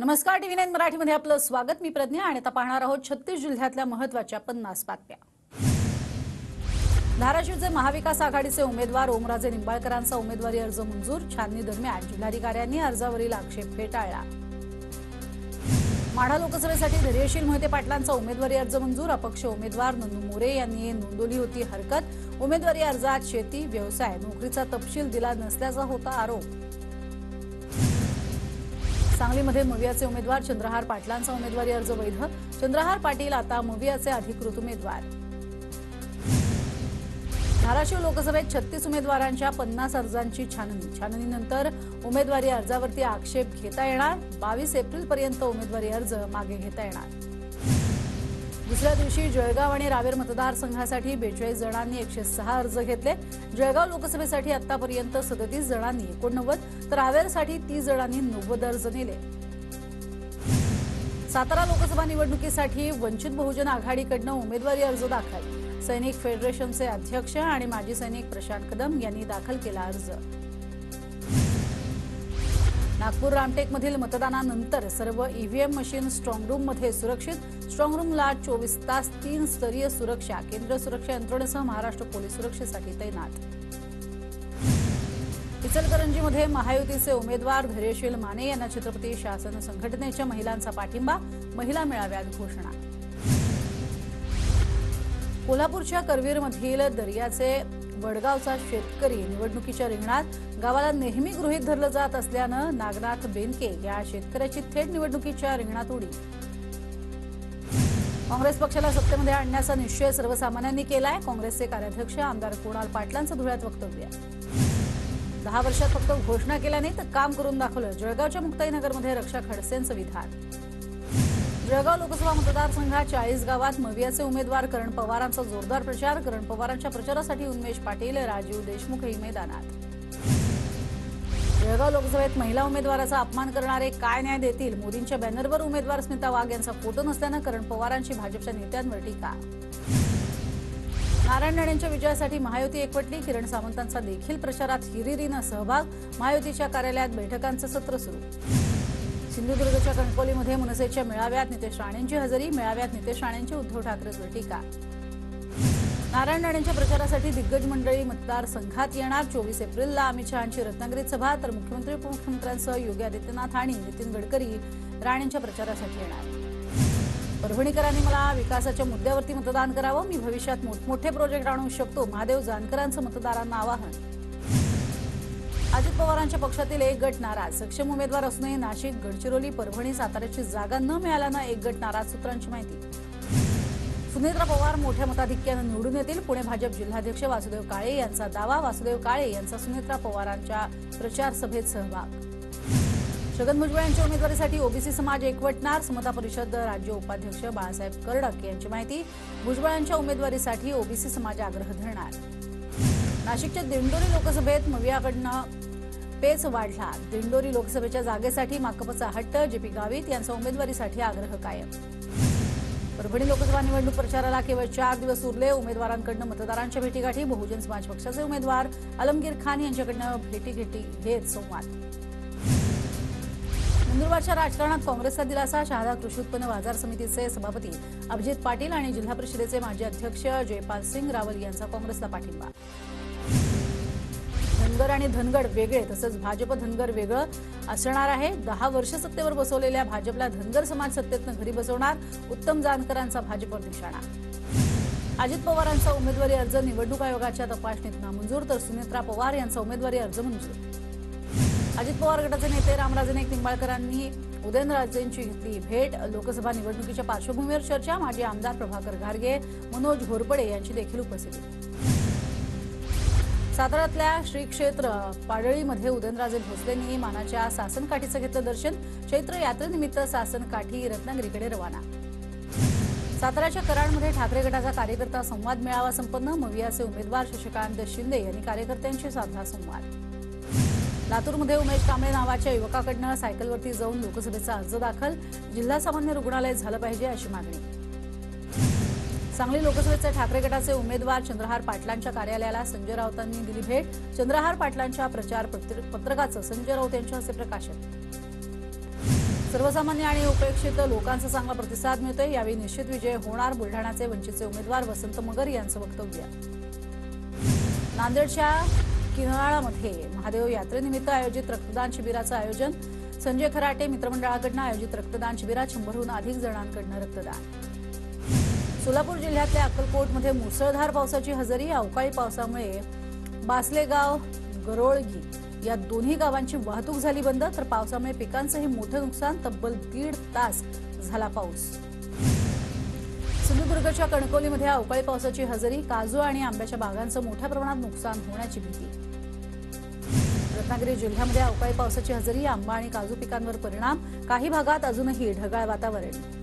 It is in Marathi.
नमस्कार, TV9 मराठीमध्ये आपलं स्वागत। मी प्रज्ञा आणि आता पाहणार आहोत 36 जिल्ह्यातल्या महत्त्वाच्या 50 बातम्या। धाराशिवचे महाविकास आघाडीचे उमेदवार ओमराजे निंबाळकरांचा उमेदवारी अर्ज मंजूर। छाननी दरम्यान जिल्हाधिकाऱ्यांनी अर्जावरील आक्षेप फेटाळला। माढा लोकसभेसाठी धैर्यशील मोहिते पाटलांचा उमेदवारी अर्ज मंजूर। अपक्ष उमेदवार नंदू मोरे यांनी नोंदवली होती हरकत। उमेदवारी अर्जात शेती, व्यवसाय, नोकरीचा तपशील दिला नसल्याचा होता आरोप। सांगलीमध्ये मवियाचे उमेदवार चंद्रहार पाटलांचा उमेदवारी अर्ज वैध। चंद्रहार पाटील आता मवियाचे अधिकृत उमेदवार। धाराशिव लोकसभेत 36 उमेदवारांच्या 50 अर्जांची छाननीनंतर उमेदवारी अर्जावरती आक्षेप घेता येणार। 22 एप्रिलपर्यंत उमेदवारी अर्ज मागे घेता येणार। दुसऱ्या दिवशी जळगाव आणि रावेर मतदारसंघासाठी 42 जणांनी 106 अर्ज घेतले। जळगाव लोकसभेसाठी आतापर्यंत 37 जणांनी 89 तर रावेरसाठी 30 जणांनी 90 अर्ज नेले। सातारा लोकसभा निवडणुकीसाठी वंचित बहुजन आघाडीकडून उमेदवारी अर्ज दाखल। सैनिक फेडरेशनचे अध्यक्ष आणि माजी सैनिक प्रशांत कदम यांनी दाखल केला अर्ज। नागपूर रामटेकमधील मतदानानंतर सर्व ईव्हीएम मशीन स्ट्रॉंग रूममध्ये सुरक्षित। स्ट्रॉंग रूमला 24 तास 3 स्तरीय सुरक्षा, केंद्र सुरक्षा यंत्रणेसह महाराष्ट्र पोलीस सुरक्षेसाठी तैनात। इचलकरंजीमध्ये महायुतीचे उमेदवार धैर्यशील माने यांना छत्रपती शासन संघटनेच्या महिलांचा पाठिंबा। महिला मेळाव्यात घोषणा। कोल्हापूरच्या करवीरमधील दर्याचे वडगावचा शेतकरी निवडणुकीच्या रिंगणात। गावाला नेहमी गृहीत धरलं जात असल्यानं नागनाथ बेनके या शेतकऱ्याची थेट निवडणुकीच्या रिंगणात उडी। काँग्रेस पक्षाला सत्तेमध्ये आणण्याचा निश्चय सर्वसामान्यांनी केलाय। काँग्रेसचे कार्याध्यक्ष आमदार कुणाल पाटलांचं धुळ्यात वक्तव्य। 10 वर्षात फक्त घोषणा केल्या नाही तर काम करून दाखवलं। जळगावच्या मुक्ताईनगरमध्ये रक्षा खडसेंचं विधान। जळगाव लोकसभा मतदारसंघात 40 गावात मवियाचे उमेदवार करण पवारांचा जोरदार प्रचार। करण पवारांच्या प्रचारासाठी उन्मेष पाटील, राजीव देशमुखही मैदानात। जळगाव लोकसभेत महिला उमेदवाराचा अपमान करणारे काय न्याय देतील? मोदींच्या बॅनरवर उमेदवार स्मिता वाघ यांचा फोटो नसल्यानं करण पवारांची भाजपच्या नेत्यांवर टीका। नारायण राणेंच्या विजयासाठी महायुती एकवटली। किरण सावंतांचा देखील प्रचारात हिरिरीनं सहभाग। महायुतीच्या कार्यालयात बैठकांचं सत्र सुरू। सिंधुदुर्गच्या कणकवलीमध्ये मनसेच्या मेळाव्यात नितेश राणेंची हजेरी। मेळाव्यात नितेश राणेंची उद्धव ठाकरेंवर टीका। नारायण राणेंच्या प्रचारासाठी दिग्गज मंडळी मतदारसंघात येणार। 24 एप्रिलला अमित शहांची रत्नागिरीत सभा, तर मुख्यमंत्री उपमुख्यमंत्र्यांसह योगी आदित्यनाथ आणि नितीन गडकरी राणेंच्या प्रचारासाठी येणार। परभणीकरांनी मला विकासाच्या मुद्द्यावरती मतदान करावं। मी भविष्यात मोठमोठे प्रोजेक्ट आणू शकतो, महादेव जानकरांचं मतदारांना आवाहन। अजित पवारांच्या पक्षातील एक गट नाराज। सक्षम उमेदवार असूनही नाशिक, गडचिरोली, परभणी, साताऱ्याची जागा न मिळाल्यानं एक गट नाराज, सूत्रांची माहिती। सुनेत्रा पवार मोठ्या मताधिक्यानं निवडून येतील। पुणे भाजप जिल्हाध्यक्ष वासुदेव काळे यांचा दावा। वासुदेव काळे यांचा सुनेत्रा पवारांच्या प्रचार सभेत सहभाग। छगन भुजबळ यांच्या उमेदवारीसाठी ओबीसी समाज एकवटणार। समता परिषद राज्य उपाध्यक्ष बाळासाहेब कर्डक यांची माहिती। भुजबळांच्या उमेदवारीसाठी ओबीसी समाज आग्रह धरणार। नाशिकच्या दिंडोरी लोकसभेत मवियाकडनं पेच वाढला। दिंडोरी लोकसभेच्या जागेसाठी माकपचा हट्ट। जेपी गावित यांचा उमेदवारीसाठी आग्रह कायम। परभणी लोकसभा निवडणूक प्रचाराला केवळ 4 दिवस उरले। उमेदवारांकडून मतदारांच्या भेटीगाठी। बहुजन समाज पक्षाचे उमेदवार आलमगीर खान यांच्याकडून भेटीगाठी घेत संवाद। नंदुरबारच्या राजकारणात काँग्रेसचा दिलासा। शहादा कृषी उत्पन्न बाजार समितीचे सभापती अभिजित पाटील आणि जिल्हा परिषदेचे माजी अध्यक्ष जयपाल सिंग रावल यांचा काँग्रेसला पाठिंबा। धनगर आणि धनगड वेगळे तसंच भाजप धनगर वेगळं असणार आहे। 10 वर्ष सत्तेवर बसवलेल्या भाजपला धनगर समाज सत्तेतनं घरी बसवणार। उत्तम जानकरांचा भाजपवर निशाणा। अजित पवारांचा उमेदवारी अर्ज निवडणूक आयोगाच्या तपासणीत नामंजूर, तर सुनेत्रा पवार यांचा उमेदवारी अर्ज मंजूर। अजित पवार गटाचे नेते रामराजे नाईक निंबाळकरांनी उदयनराजेंची घेतली भेट। लोकसभा निवडणुकीच्या पार्श्वभूमीवर चर्चा। माजी आमदार प्रभाकर घारगे, मनोज घोरपडे यांची देखील उपस्थिती। साताऱ्यातल्या श्री क्षेत्र पाडळीमध्ये उदयनराजे भोसलेंनी मानाच्या सासनकाठीचं घेतलं दर्शन। चैत्र यात्रेनिमित्त सासनकाठी रत्नागिरीकडे रवाना। साताऱ्याच्या कराडमध्ये ठाकरे गटाचा कार्यकर्ता संवाद मेळावा संपन्न। मवियाचे उमेदवार शशिकांत शिंदे यांनी कार्यकर्त्यांशी साधला संवाद। लातूरमध्ये उमेश कांबळे नावाच्या युवकाकडनं सायकलवरती जाऊन लोकसभेचा अर्ज दाखल। जिल्हा सामान्य रुग्णालय झालं पाहिजे अशी मागणी। सांगली लोकसभेचे ठाकरे गटाचे उमेदवार चंद्रहार पाटलांच्या कार्यालयाला संजय राऊतांनी दिली भेट। चंद्रहार पाटलांच्या प्रचार पत्रकाचं संजय राऊत यांच्या हस्ते प्रकाशन। सर्वसामान्य आणि उपेक्षित लोकांचा चांगला प्रतिसाद मिळतोय। यावेळी निश्चित विजय होणार, बुलढाण्याचे वंचितचे उमेदवार वसंत मगर यांचं वक्तव्य। नांदेडच्या किन्हाळामध्ये महादेव यात्रेनिमित्त आयोजित रक्तदान शिबिराचं आयोजन। संजय खराटे मित्रमंडळाकडून आयोजित रक्तदान शिबिरात 100हून अधिक जणांकडून रक्तदान। सोलापूर जिल्ह्यातल्या अक्कलकोटमध्ये मुसळधार पावसाची हजेरी। अवकाळी पावसामुळे बासलेगाव गरोळगी या दोन्ही गावांची वाहतूक झाली बंद, तर पावसामुळे पिकांचंही मोठं नुकसान। तब्बल 1.5 तास झाला पाऊस। सिंधुदुर्गच्या कणकवलीमध्ये अवकाळी पावसाची हजेरी। काजू आणि आंब्याच्या बागांचं मोठ्या प्रमाणात नुकसान होण्याची भीती। रत्नागिरी जिल्ह्यामध्ये अवकाळी पावसाची हजेरी। आंबा आणि काजू पिकांवर परिणाम। काही भागात अजूनही ढगाळ वातावरण।